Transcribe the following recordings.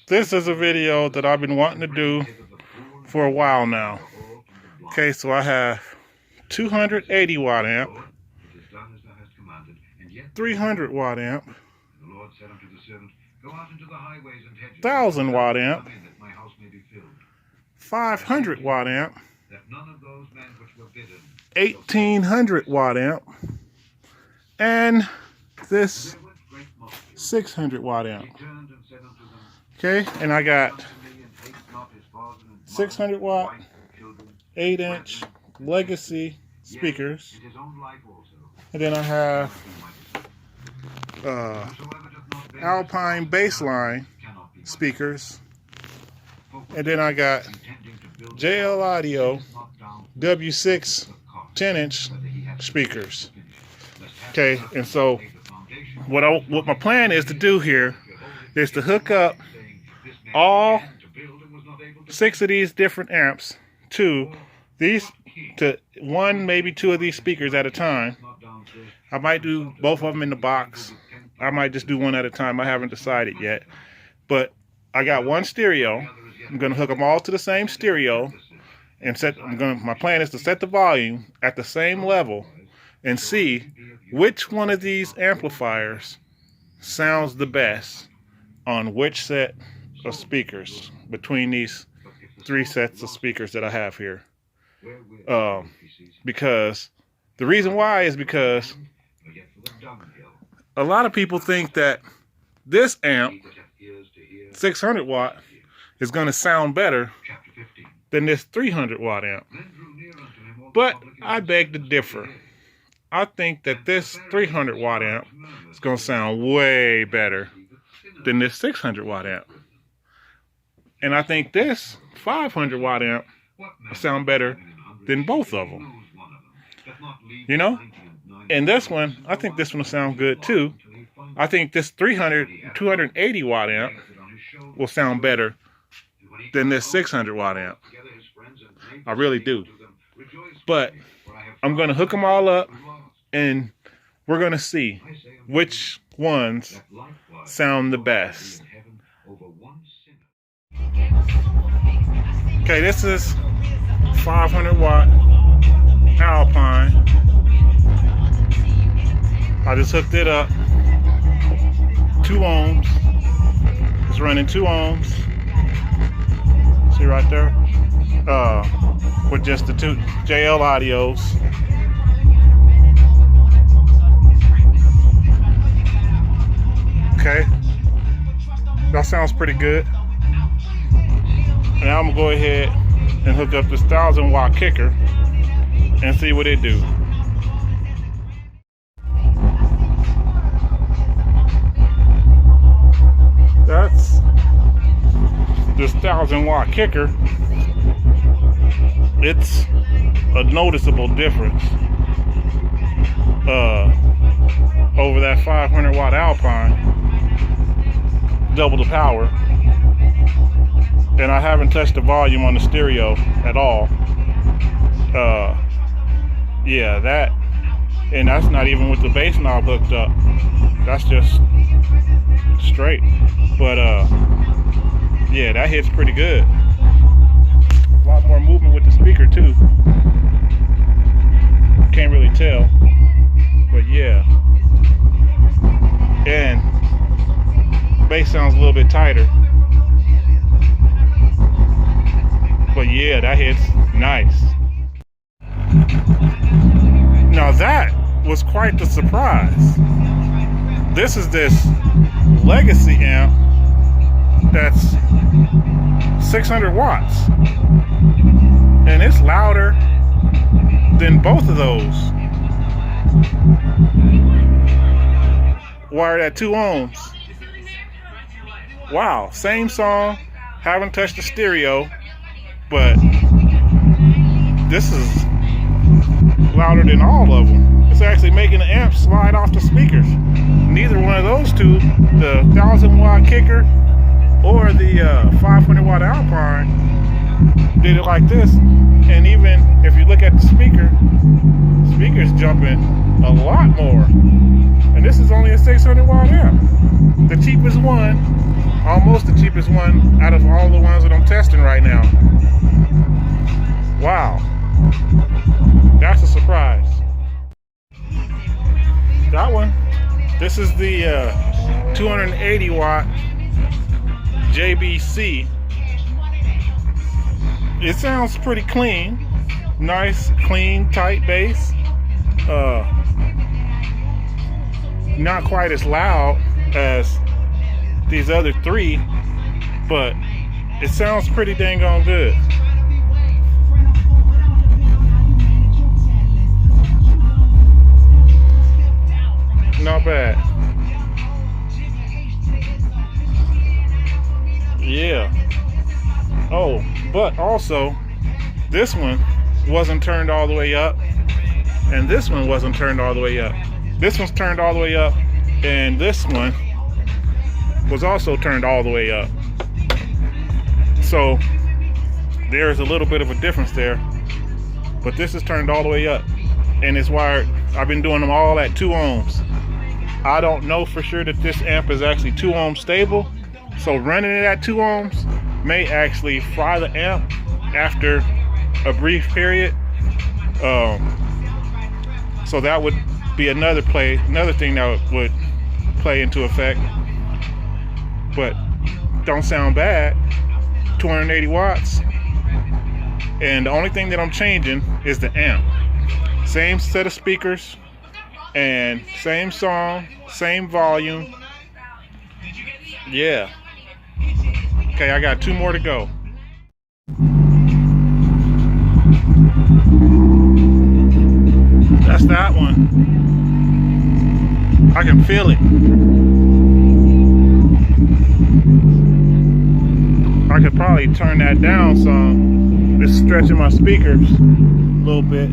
This is a video that I've been wanting to do for a while now. Okay, so I have 280 watt amp, 300 watt amp, 1000 watt amp, 500 watt amp, 1800 watt amp, and this 600 watt amp. Okay, and I got 600 watt 8-inch legacy speakers, and then I have Alpine baseline speakers, and then I got JL Audio W6 10-inch speakers. Okay, and so what my plan is to do here is to hook up all 6 of these different amps to one, maybe 2 of these speakers at a time. I might do both of them in the box. I might just do one at a time. I haven't decided yet. But I got one stereo. I'm going to hook them all to the same stereo and my plan is to set the volume at the same level and see which one of these amplifiers sounds the best on which set of speakers between these 3 sets of speakers that I have here. Because the reason why is because a lot of people think that this amp, 600 watt, is going to sound better than this 300 watt amp. But I beg to differ. I think that this 300 watt amp is going to sound way better than this 600 watt amp. And I think this 500 watt amp will sound better than both of them. You know? And this one, I think this one will sound good too. I think this 280 watt amp will sound better than this 600 watt amp. I really do. But I'm going to hook them all up and we're going to see which ones sound the best. Okay, this is 500 watt Alpine. I just hooked it up. 2 ohms. It's running 2 ohms. See right there? With just the 2 JL Audios. Okay. That sounds pretty good. Now I'm gonna go ahead and hook up this 1000 watt kicker and see what it do. That's this 1000 watt kicker. It's a noticeable difference over that 500 watt Alpine. Double the power. And I haven't touched the volume on the stereo at all. Yeah, and that's not even with the bass knob hooked up. That's just straight. But yeah, that hits pretty good. A lot more movement with the speaker too. Can't really tell, but yeah. And bass sounds a little bit tighter. But yeah, that hits nice. Now that was quite the surprise. This is this legacy amp that's 600 watts. And it's louder than both of those. Wired at 2 ohms. Wow, same song, haven't touched the stereo, but this is louder than all of them. It's actually making the amp slide off the speakers. Neither one of those two, the 1000 watt kicker or the 500 watt Alpine, did it like this. And even if you look at the speakers jumping a lot more. And this is only a 600 watt amp. The cheapest one, almost the cheapest one out of all the ones that I'm testing right now. Wow. That's a surprise. That one, this is the 280 watt JBC. It sounds pretty clean. Nice, clean, tight bass. Not quite as loud as these other three, but it sounds pretty dang on good. Not bad. Yeah. Oh, but also this one wasn't turned all the way up, and this one wasn't turned all the way up. This one's turned all the way up, and this one was also turned all the way up. So there's a little bit of a difference there, but this is turned all the way up, and it's wired. I've been doing them all at 2 ohms. I don't know for sure that this amp is actually 2 ohms stable, so running it at 2 ohms may actually fry the amp after a brief period. So that would be another thing that would play into effect. But don't sound bad. 280 watts. And the only thing that I'm changing is the amp. Same set of speakers and same song, same volume. Yeah. Okay, I got 2 more to go. That's that one. I can feel it. I could probably turn that down some. It's stretching my speakers a little bit.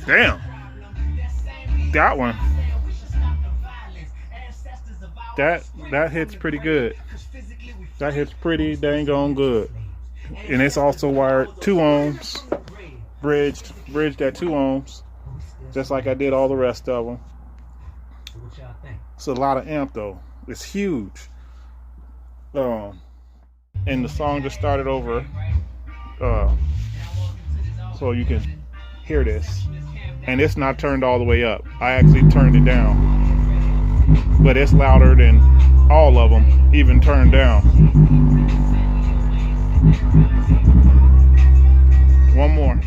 Damn. That one. That hits pretty good. That hits pretty dang on good. And it's also wired 2 ohms, bridged at 2 ohms, just like I did all the rest of them. It's a lot of amp though. It's huge. And the song just started over, so you can hear this. And it's not turned all the way up. I actually turned it down, but it's louder than all of them, even turned down. One more.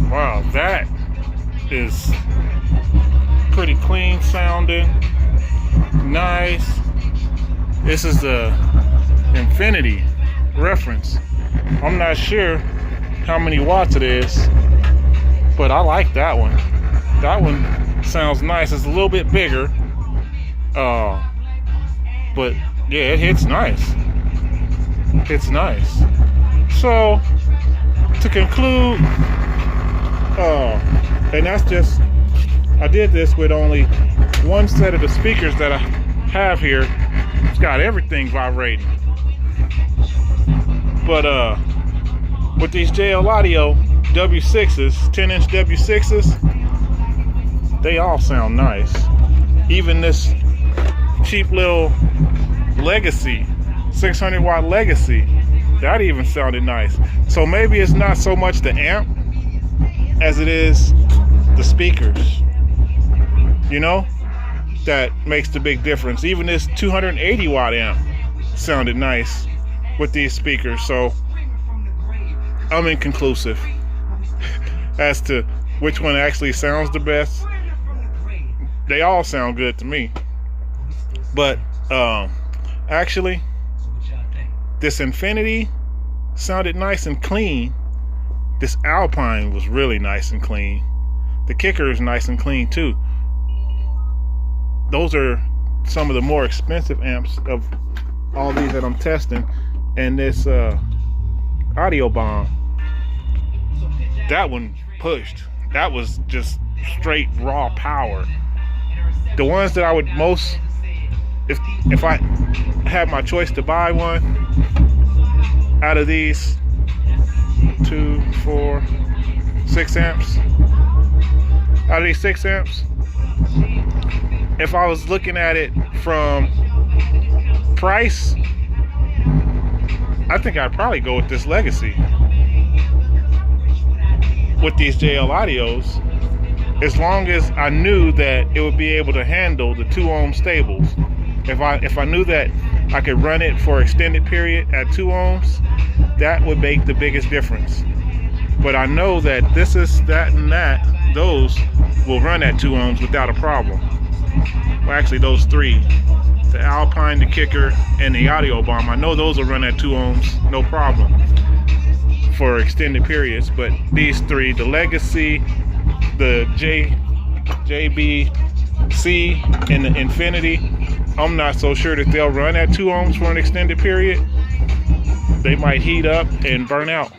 Wow, that is pretty clean sounding. Nice. This is the Infinity reference. I'm not sure how many watts it is, but I like that one. That one sounds nice. It's a little bit bigger, but yeah, it hits nice. It's nice. So to conclude, and that's just, I did this with only one set of the speakers that I have here. It's got everything vibrating. But with these JL Audio W6s, 10-inch W6s, they all sound nice. Even this cheap little Legacy, 600 watt Legacy, that even sounded nice. So maybe it's not so much the amp as it is the speakers, you know, that makes the big difference. Even this 280 watt amp sounded nice with these speakers. So I'm inconclusive as to which one actually sounds the best. They all sound good to me, but actually this Infinity sounded nice and clean. This Alpine was really nice and clean. The kicker is nice and clean too. Those are some of the more expensive amps of all these that I'm testing. And this Audio Bomb, that one pushed. That was just straight raw power. The ones that I would most if I had my choice to buy one out of these 2, 4, 6 amps, out of these 6 amps, if I was looking at it from price, I think I'd probably go with this Legacy with these JL Audios, as long as I knew that it would be able to handle the 2 ohm stables. If I knew that I could run it for extended period at 2 ohms, that would make the biggest difference. But I know that this is that and that, those will run at 2 ohms without a problem. Well, actually those 3, the Alpine, the Kicker, and the Audio Bomb, I know those will run at 2 ohms, no problem, for extended periods. But these 3, the Legacy, the JBC, and the Infinity, I'm not so sure that they'll run at 2 ohms for an extended period. They might heat up and burn out.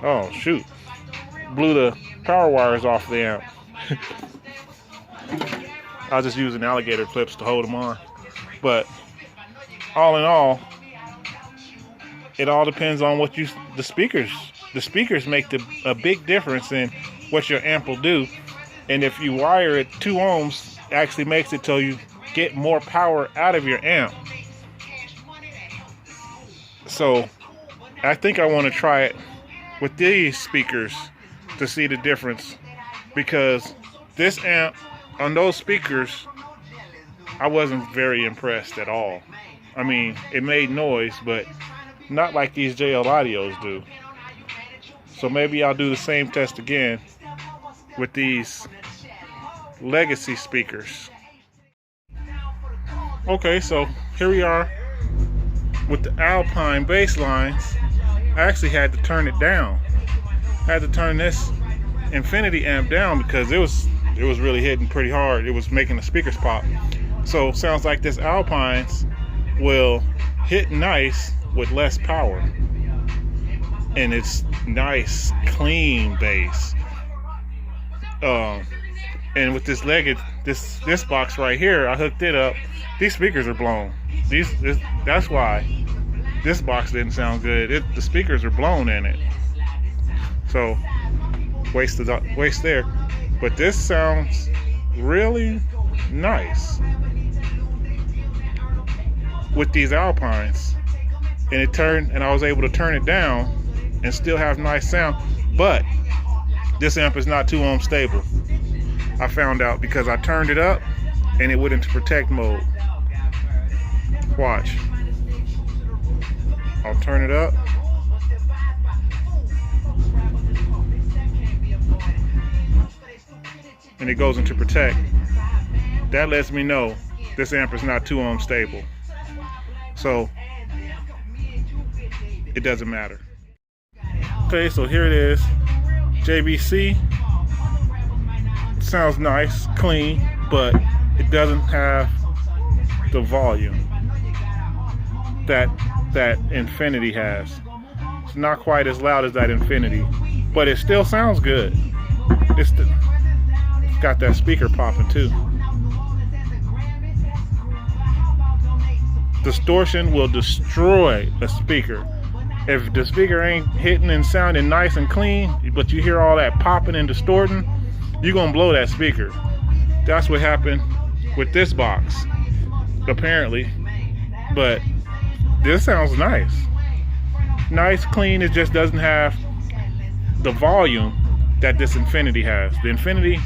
Oh shoot, blew the power wires off the amp. I was just using alligator clips to hold them on. But all in all, it all depends on what the speakers make a big difference in what your amp will do. And if you wire it 2 ohms, it actually makes it so you get more power out of your amp. So I think I want to try it with these speakers to see the difference, because this amp on those speakers, I wasn't very impressed at all. I mean, it made noise, but not like these JL Audios do. So maybe I'll do the same test again with these Legacy speakers. Okay, so here we are with the Alpine bass lines. I actually had to turn it down. I had to turn this Infinity amp down because it was really hitting pretty hard. It was making the speakers pop. So sounds like this Alpines will hit nice with less power, and it's nice clean bass. And with this this box right here, I hooked it up. These speakers are blown. That's why this box didn't sound good. The speakers are blown in it. So waste there. But this sounds really nice with these Alpines. And I was able to turn it down and still have nice sound. But this amp is not 2 ohm stable. I found out because I turned it up and it went into protect mode. Watch. I'll turn it up. And it goes into protect. That lets me know this amp is not 2 ohm stable. So it doesn't matter. Okay, so here it is. JBC. Sounds nice, clean, but it doesn't have the volume that Infinity has. It's not quite as loud as that Infinity, but it still sounds good. It's got that speaker popping too. Distortion will destroy a speaker. If the speaker ain't hitting and sounding nice and clean, but you hear all that popping and distorting, you're gonna blow that speaker. That's what happened with this box, apparently. But this sounds nice. Nice, clean. It just doesn't have the volume that this Infinity has. The Infinity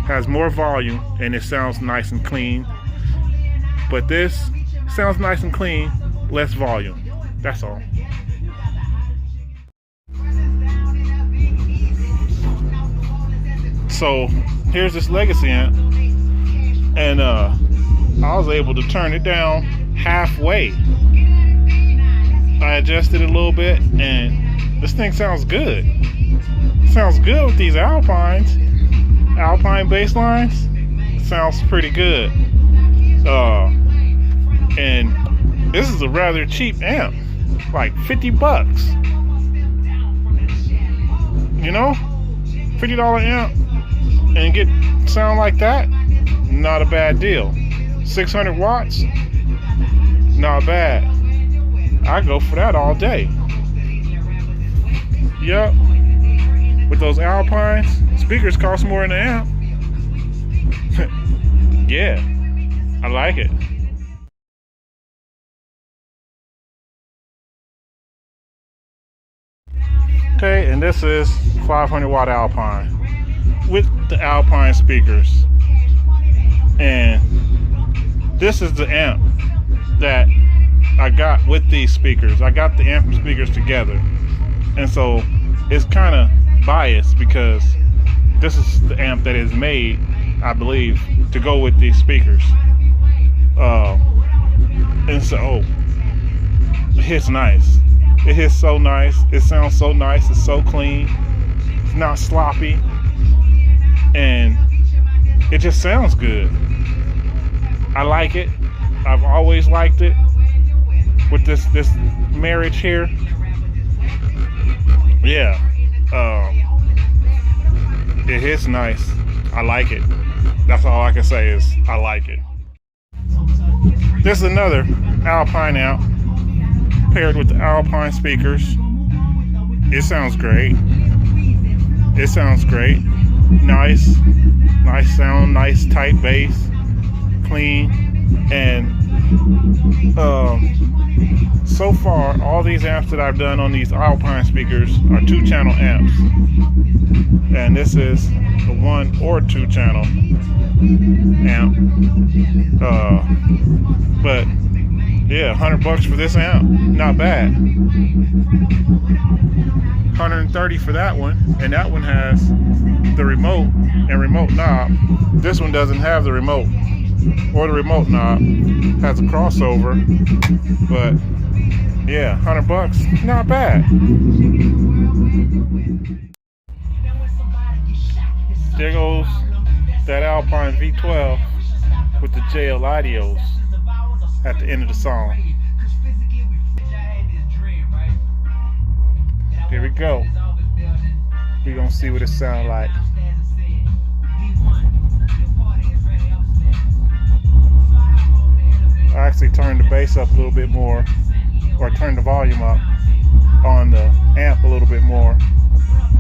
has more volume and it sounds nice and clean. But this sounds nice and clean, less volume. That's all. So here's this Legacy amp, and I was able to turn it down halfway. I adjusted it a little bit, and this thing sounds good. It sounds good with these Alpine bass lines. It sounds pretty good. And this is a rather cheap amp, like $50. You know, $50 amp. And get sound like that, not a bad deal. 600 watts, Not bad. I go for that all day. Yep. With those Alpines, speakers cost more than the amp. Yeah, I like it. Okay, and this is 500 watt Alpine with the Alpine speakers. And this is the amp that I got with these speakers. I got the amp and speakers together. And so it's kind of biased because this is the amp that is made, I believe, to go with these speakers. And so it hits nice. It hits so nice. It sounds so nice. It's so clean. It's not sloppy. And it just sounds good. I like it. I've always liked it with this marriage here. Yeah. It hits nice. I like it. That's all I can say is I like it. This is another Alpine amp paired with the Alpine speakers. It sounds great. It sounds great. Nice sound, nice tight bass, clean, and so far all these amps that I've done on these Alpine speakers are 2-channel amps, and this is a 1 or 2-channel amp. But yeah, $100 for this amp, not bad. $130 for that one, and that one has the remote and remote knob. This one doesn't have the remote or the remote knob. Has a crossover, but yeah, $100, not bad. There goes that Alpine V12 with the JL Audios at the end of the song. Here we go. We're gonna see what it sounds like. I actually turned the bass up a little bit more, or turned the volume up on the amp a little bit more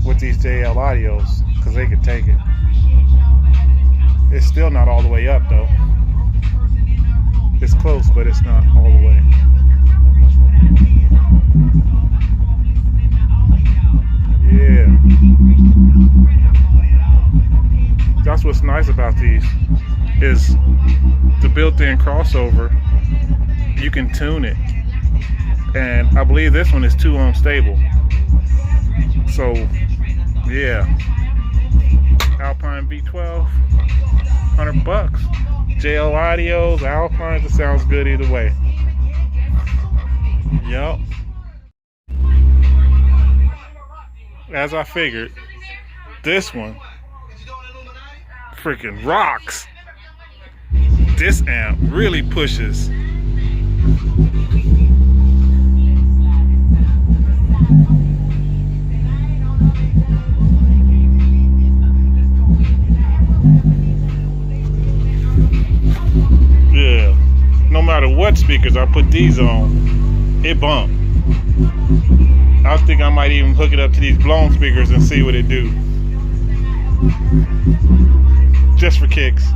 with these JL Audios because they could take it. It's still not all the way up though. It's close, but it's not all the way. Yeah. That's what's nice about these, is the built-in crossover. You can tune it. And I believe this one is 2-ohm stable. So, yeah. Alpine V12, $100. JL Audios, Alpines, it sounds good either way. Yup. As I figured, this one freaking rocks. This amp really pushes. Yeah, no matter what speakers I put these on, it bump. I think I might even hook it up to these blown speakers and see what it do. Just for kicks,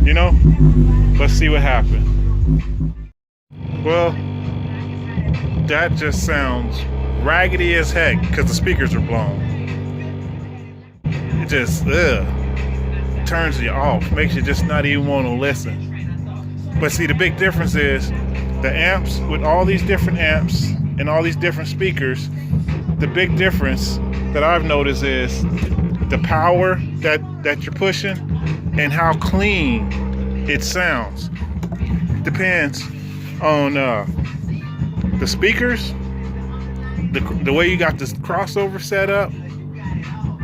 you know? Let's see what happens. Well, that just sounds raggedy as heck because the speakers are blown. It just, turns you off, makes you just not even want to listen. But see, the big difference is the amps, with all these different amps and all these different speakers, the big difference that I've noticed is the power that you're pushing and how clean it sounds. Depends on the speakers, the way you got this crossover set up,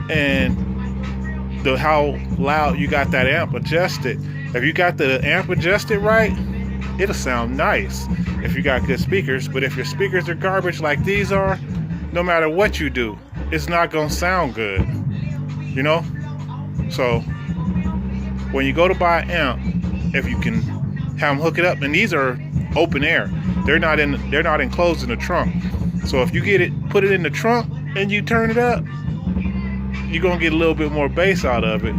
and how loud you got that amp adjusted. If you got the amp adjusted right, it'll sound nice if you got good speakers. But if your speakers are garbage like these are, no matter what you do, it's not gonna sound good, you know? So when you go to buy an amp, if you can have them hook it up, and these are open air. They're not enclosed in the trunk. So if you put it in the trunk and you turn it up, you're gonna get a little bit more bass out of it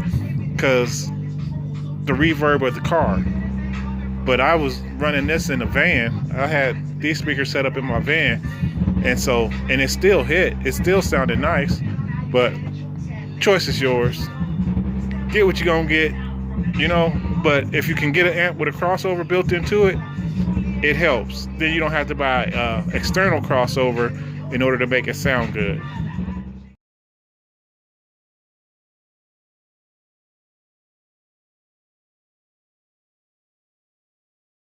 because the reverb of the car. But I was running this in the van. I had these speakers set up in my van, and it still hit. It still sounded nice, but choice is yours. Get what you're gonna get, you know. But if you can get an amp with a crossover built into it, it helps. Then you don't have to buy external crossover in order to make it sound good.